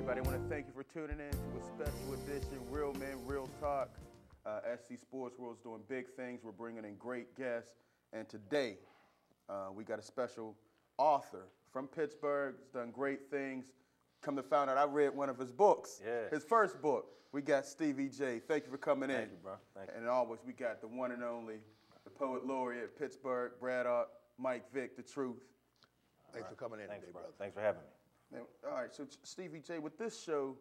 everybody. I want to thank you for tuning in to a special edition, Real Men, Real Talk. SC Sports World's doing big things. We're bringing in great guests. And today, we got a special author from Pittsburgh. He's done great things. Come to find out, I read one of his books. Yeah. His first book. We got Stevie J. Thank you for coming in. Thank you, bro. Thank you. And always, we got the one and only, the poet laureate of Pittsburgh, Braddock, Mike Vick, the truth. Thanks for coming in Thanks, today, bro. brother. Thanks for having me. Now, all right, so Stevie J, with this show,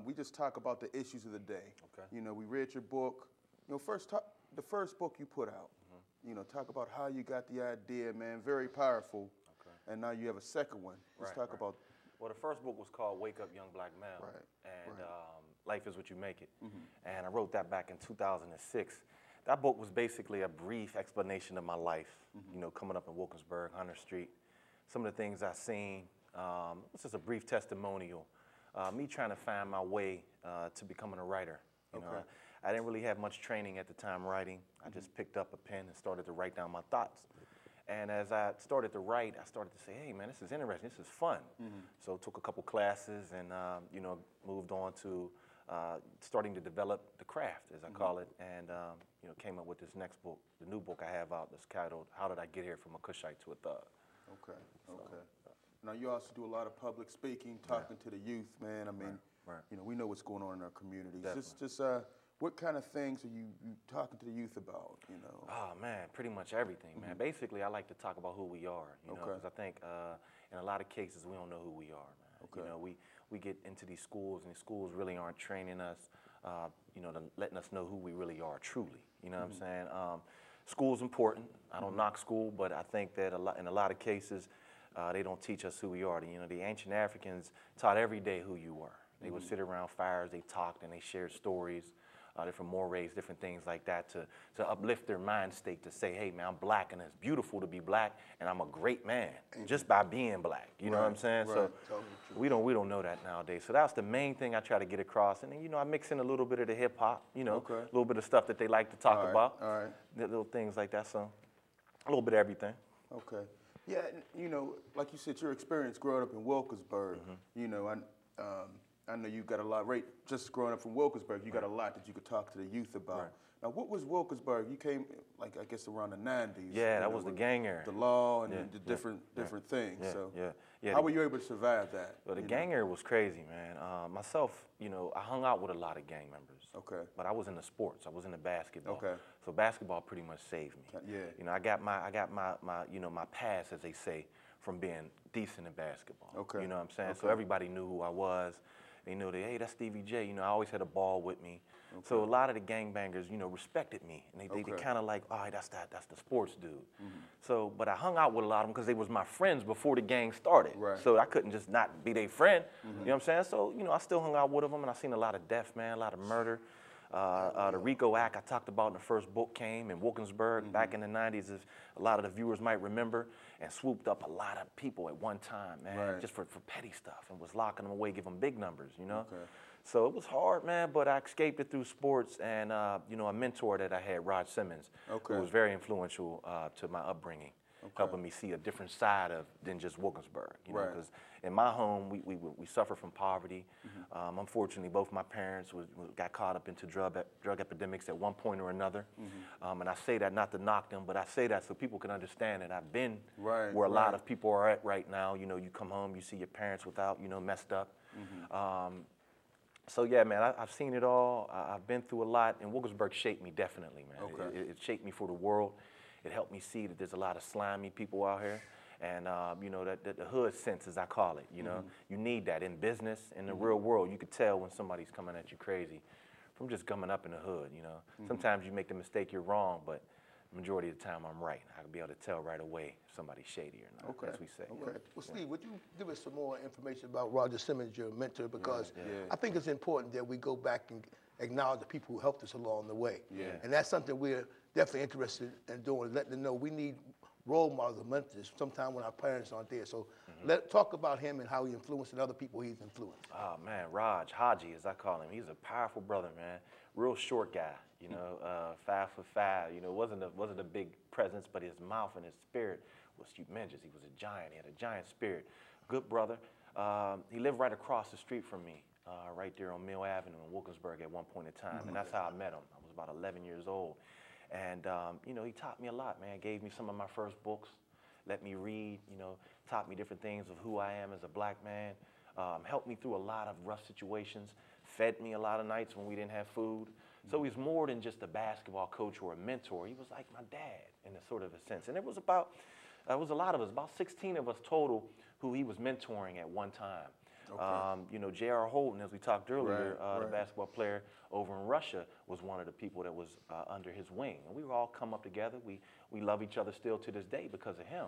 we just talk about the issues of the day. Okay. You know, we read your book. You know, the first book you put out. You know, talk about how you got the idea, man. Very powerful. Okay. And now you have a second one. Let's talk about. Well, the first book was called Wake Up Young Black Male. Right. And Life is What You Make It. And I wrote that back in 2006. That book was basically a brief explanation of my life, you know, coming up in Wilkinsburg, Hunter Street. Some of the things I seen. It's just a brief testimonial. Me trying to find my way to becoming a writer. You know, I didn't really have much training at the time writing. I just picked up a pen and started to write down my thoughts. And as I started to write, I started to say, hey, man, this is interesting. This is fun. So took a couple classes and, you know, moved on to starting to develop the craft, as I call it, and, you know, came up with this next book, the new book I have out that's titled, How Did I Get Here From a Cushite to a Thug? Okay, okay. Now, you also do a lot of public speaking, talking to the youth, man. I mean, you know, we know what's going on in our communities. Just what kind of things are you talking to the youth about, you know? Oh, man, pretty much everything, man. Basically, I like to talk about who we are, you know, because I think in a lot of cases, we don't know who we are, man. You know, we get into these schools, and the schools really aren't training us, you know, letting us know who we really are truly, you know what I'm saying? School's important. I don't knock school, but I think that in a lot of cases, they don't teach us who we are. You know, the ancient Africans taught every day who you were. They would sit around fires, they talked, and they shared stories, different mores, different things like that to uplift their mind state to say, hey, man, I'm black, and it's beautiful to be black, and I'm a great man just by being black. You know what I'm saying? So we don't know that nowadays. So that's the main thing I try to get across. And then, you know, I mix in a little bit of the hip hop, you know, a little bit of stuff that they like to talk about, little things like that. So a little bit of everything. Okay. Yeah, you know, like you said, your experience growing up in Wilkinsburg, you know, I know you got a lot, right, just growing up from Wilkinsburg, you got a lot that you could talk to the youth about. Now, what was Wilkinsburg? You came, like, I guess around the 90s. Yeah, that was the gang era. The law and the different things. So how were you able to survive that? Well, the gang era was crazy, man. Myself, you know, I hung out with a lot of gang members. Okay. But I was in the sports. I was in the basketball. Okay. So basketball pretty much saved me. Yeah. You know, I got my you know, my pass, as they say, from being decent in basketball. Okay. You know what I'm saying? So everybody knew who I was. They knew that, hey, that's Stevie J. You know, I always had a ball with me. So a lot of the gangbangers, you know, respected me. And they kind of like, all right, that's the sports dude. So, but I hung out with a lot of them because they was my friends before the gang started. So I couldn't just not be their friend. You know what I'm saying? So, you know, I still hung out with them, and I seen a lot of death, man, a lot of murder. The RICO Act I talked about in the first book came in Wilkinsburg back in the 90s, as a lot of the viewers might remember, and swooped up a lot of people at one time, man, just for petty stuff, and was locking them away, giving big numbers, you know? So it was hard, man, but I escaped it through sports, and, you know, a mentor that I had, Rod Simmons, who was very influential to my upbringing. Helping me see a different side than just Wilkinsburg, you know, because in my home, we suffer from poverty. Unfortunately, both my parents got caught up into drug epidemics at one point or another. And I say that not to knock them, but I say that so people can understand that I've been where a lot of people are at right now. You know, you come home, you see your parents without, you know, messed up. So yeah, man, I've seen it all. I've been through a lot, and Wilkinsburg shaped me definitely, man. It shaped me for the world. It helped me see that there's a lot of slimy people out here, and you know, that the hood sense, as I call it. You know, you need that in business, in the real world. You could tell when somebody's coming at you crazy from just coming up in the hood. You know, sometimes you make the mistake, you're wrong, but majority of the time I'm right. I can be able to tell right away if somebody's shady or not, as we say. Well, Steve, would you give us some more information about Roger Simmons, your mentor? Because I think it's important that we go back and acknowledge the people who helped us along the way. And that's something we're definitely interested in doing, letting them know we need role models, mentors, sometime when our parents aren't there. So talk about him and how he influenced and other people he's influenced. Oh, man, Raj, Haji, as I call him. He's a powerful brother, man. Real short guy, you know, 5'5". You know, wasn't a big presence, but his mouth and his spirit was humongous. He was a giant. He had a giant spirit. Good brother. He lived right across the street from me. right there on Mill Avenue in Wilkinsburg at one point in time, and that's how I met him. I was about 11 years old, and you know, he taught me a lot, man. Gave me some of my first books, let me read, you know, taught me different things of who I am as a black man, helped me through a lot of rough situations, fed me a lot of nights when we didn't have food. So he's more than just a basketball coach or a mentor. He was like my dad in a sort of a sense. And it was about, it was a lot of us, about 16 of us total who he was mentoring at one time. Okay. You know, J.R. Holton, as we talked earlier, the basketball player over in Russia, was one of the people that was under his wing. And we were all come up together. We love each other still to this day because of him.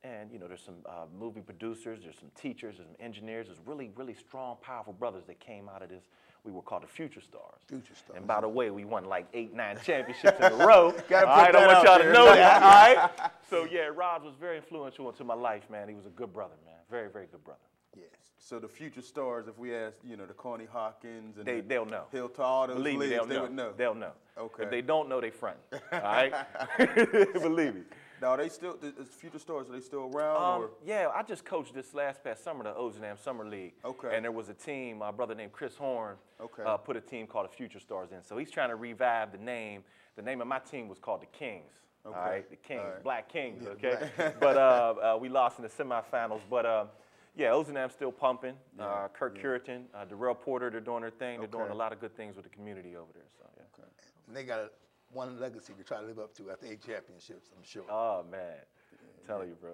And, you know, there's some movie producers, there's some teachers, there's some engineers, there's really, really strong, powerful brothers that came out of this. We were called the Future Stars. Future Stars. And by the way, we won like 8, 9 championships in a row. I don't want y'all to know that, all right? So, yeah, Rod was very influential into my life, man. He was a good brother, man. Very, very good brother. Yes. So the Future Stars, if we ask, you know, the Connie Hawkins and they'll know. Hill to all those Believe me, they would know. They'll know. Okay. If they don't know, they front. All right? Believe me. Now, are they still, the Future Stars, are they still around? Or? Yeah, I just coached this past summer, the Ozanam Summer League. Okay. And there was a team, my brother named Chris Horn, put a team called the Future Stars in. So he's trying to revive the name. The name of my team was called the Kings. Okay. All right, the Kings, Black Kings, okay? But we lost in the semifinals. But yeah, Ozanam's still pumping. Kirk Curitan, Darrell Porter, they're doing their thing. They're doing a lot of good things with the community over there. So, yeah. Okay. And they got one legacy to try to live up to after 8 championships, I'm sure. Oh, man. I'm telling you, bro.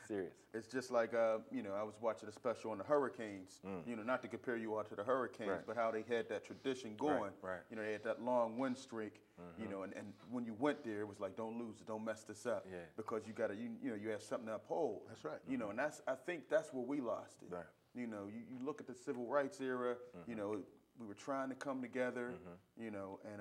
Serious. It's just like, you know, I was watching a special on the Hurricanes, you know, not to compare you all to the Hurricanes, but how they had that tradition going. You know, they had that long win streak, you know, and when you went there, it was like, don't lose it, don't mess this up, because you got to, you know, you have something to uphold. That's right. You know, and I think that's where we lost it. Right. You know, you look at the civil rights era, you know, we were trying to come together, you know, and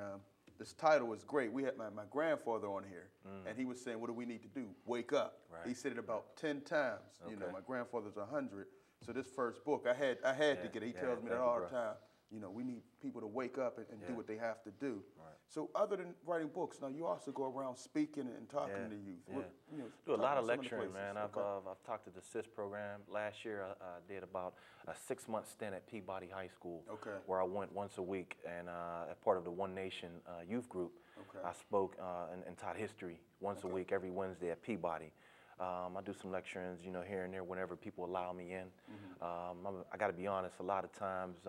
this title was great. We had my grandfather on here, and he was saying, what do we need to do? Wake up. Right. He said it about 10 times. You know, my grandfather's 100. So this first book, I had to get it. He tells me that all the time. You know, we need people to wake up and do what they have to do. Right. So other than writing books, now you also go around speaking and talking to youth. What, you know, do a lot of lecturing, man. I've talked to the CIS program. Last year, I did about a 6-month stint at Peabody High School, where I went once a week, and as part of the One Nation youth group, I spoke and taught history once a week, every Wednesday at Peabody. I do some lecturings, you know, here and there whenever people allow me in. I got to be honest, a lot of times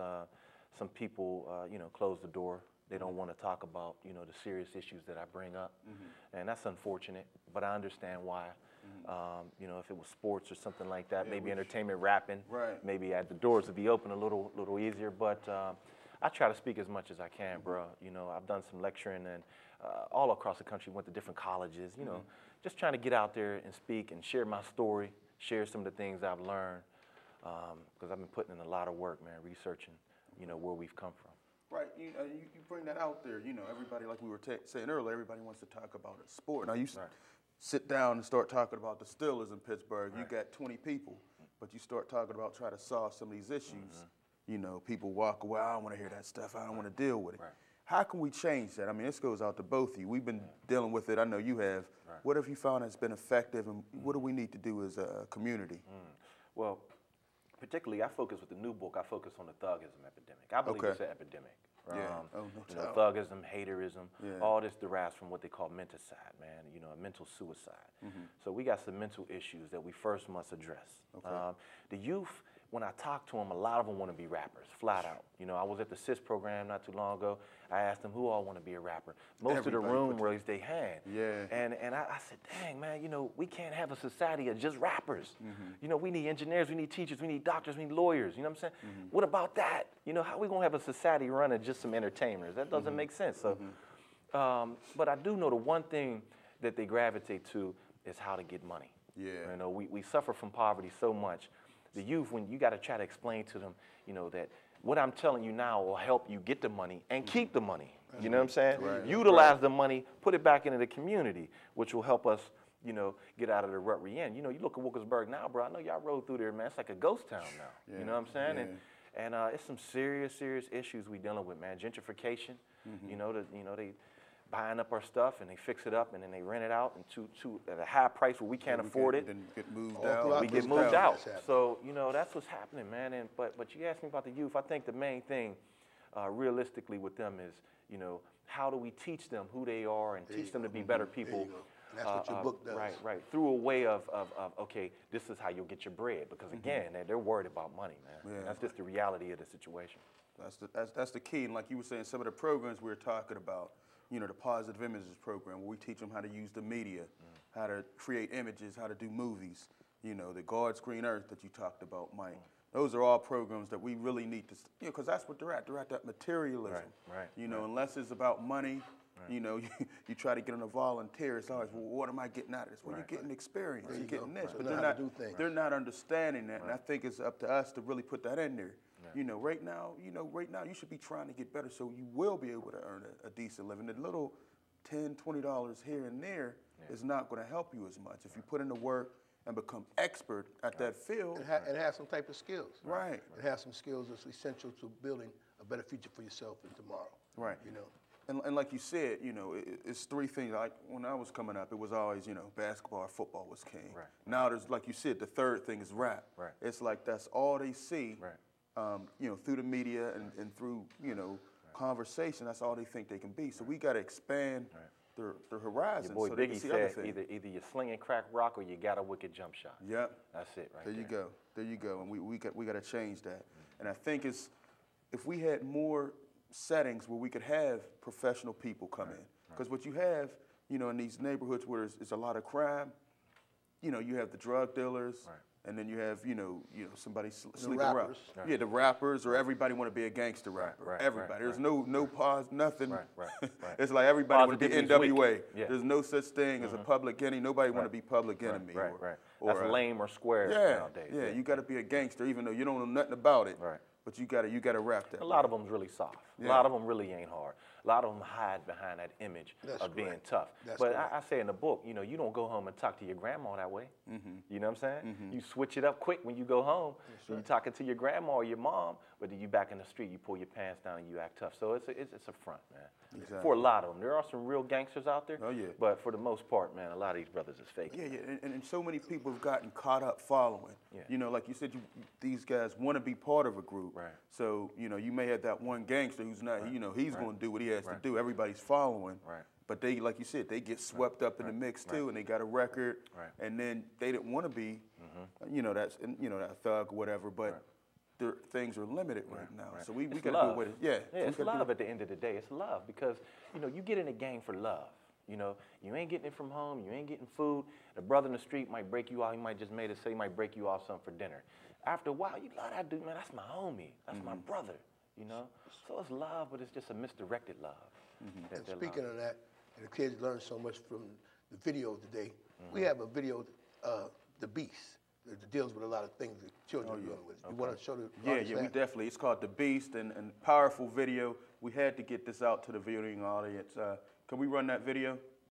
some people, you know, close the door. They don't want to talk about, you know, the serious issues that I bring up. And that's unfortunate, but I understand why. You know, if it was sports or something like that, maybe entertainment, rapping, maybe the doors would be open a little easier. But I try to speak as much as I can, bro. You know, I've done some lecturing and all across the country, went to different colleges, you know, just trying to get out there and speak and share my story, share some of the things I've learned, because I've been putting in a lot of work, man, researching, you know, where we've come from. Right, you bring that out there. You know, everybody, like we were saying earlier, everybody wants to talk about a sport. Now you sit down and start talking about the Steelers in Pittsburgh. You got 20 people, but you start talking about trying to solve some of these issues. You know, people walk away, I don't want to hear that stuff. I don't want to deal with it. How can we change that? I mean, this goes out to both of you. We've been dealing with it. I know you have. What have you found has been effective, and what do we need to do as a community? Well, particularly, I focus with the new book. I focus on the Thugism epidemic. I believe it's an epidemic. You know, Thugism, haterism, all this derives from what they call menticide, man. You know, a mental suicide. So we got some mental issues that we first must address. The youth, when I talk to them, a lot of them want to be rappers, flat out. You know, I was at the CIS program not too long ago. I asked them who all want to be a rapper. Most of the room raised their hand. And I said, dang, man, you know, we can't have a society of just rappers. You know, we need engineers, we need teachers, we need doctors, we need lawyers. You know what I'm saying? What about that? You know, how are we going to have a society running just some entertainers? That doesn't make sense. So, but I do know the one thing that they gravitate to is how to get money. You know, we suffer from poverty so much. The youth, when you got to try to explain to them, you know, that what I'm telling you now will help you get the money and keep the money. You know what I'm saying? Utilize the money, put it back into the community, which will help us, you know, get out of the rut we're in. You know, you look at Wilkinsburg now, bro. I know y'all rode through there, man. It's like a ghost town now. You know what I'm saying? And it's some serious issues we dealing with, man. Gentrification. You know, buying up our stuff, and they fix it up, and then they rent it out and at a high price where we can't afford it. Then get moved out. We get moved out. So, you know, that's what's happening, man. And but you asked me about the youth. I think the main thing, realistically, with them is, you know, how do we teach them who they are and teach them to be better people? That's what your book does. Right. Through a way of okay, this is how you'll get your bread. Because again, they're worried about money, man. Yeah. That's just the reality of the situation. That's the key. And like you were saying, some of the programs we were talking about, you know, the Positive Images program, where we teach them how to use the media, how to create images, how to do movies. You know, the God's Green Earth that you talked about, Mike. Those are all programs that we really need to, you know, because that's what they're at. They're at that materialism. Right. You know, unless it's about money, you know, you try to get on a volunteer. It's always, well, what am I getting out of this? Well, you're getting experience. You're getting this. But they're not understanding that. And I think it's up to us to really put that in there. You know, right now, you should be trying to get better so you will be able to earn a decent living. The little $10, $20 here and there is not going to help you as much. If you put in the work and become expert at that field. And have some type of skills. Right. And have some skills that's essential to building a better future for yourself and tomorrow. Right. You know. And like you said, you know, it's three things. Like when I was coming up, it was always, you know, basketball or football was king. Right. Now there's, like you said, the third thing is rap. Right. It's like that's all they see. Right. You know, through the media and through, you know, conversation. That's all they think they can be. So we got to expand their horizon. Your boy so Biggie said either you're slinging crack rock or you got a wicked jump shot. Yep. That's it right there. You go. There you go. And we got to change that. And I think if we had more settings where we could have professional people come in. Because what you have, you know, in these neighborhoods where there's a lot of crime, you know, you have the drug dealers, and then you have, you know, somebody sleeping around. Yeah, the rappers, or everybody want to be a gangster rapper. Everybody. There's no pause, nothing. It's like everybody want to be NWA. There's no such thing as a public enemy. Nobody want to be public enemy. That's lame or square nowadays. Yeah, you got to be a gangster even though you don't know nothing about it. But you gotta rap that. A lot of them's really soft. A lot of them really ain't hard. A lot of them hide behind that image of being tough. But I say in the book, you know, you don't go home and talk to your grandma that way. You know what I'm saying? You switch it up quick when you go home. You're talking to your grandma or your mom, but then you back in the street, you pull your pants down and you act tough. So it's a front, man. Exactly. For a lot of them. There are some real gangsters out there. But for the most part, man, a lot of these brothers is fake. And so many people have gotten caught up following. You know, like you said, these guys want to be part of a group. So, you know, you may have that one gangster who's not, you know, he's going to do what he has to do. Everybody's following. But they, like you said, they get swept up in the mix too, and they got a record, and then they didn't want to be, you know, that thug or whatever. But things are limited right now, so we got to do it with it. It's love at the end of the day. It's love because, you know, you get in the game for love. You know, you ain't getting it from home. You ain't getting food. The brother in the street might break you off. He might just he might break you off something for dinner. After a while, you love that dude, man. That's my homie. That's my brother. You know, so it's love, but it's just a misdirected love. And speaking of that, and the kids learn so much from the video today. We have a video, The Beast. That deals with a lot of things that children are dealing with. You want to show the audience we definitely. It's called The Beast, and powerful video. We had to get this out to the viewing audience. Can we run that video?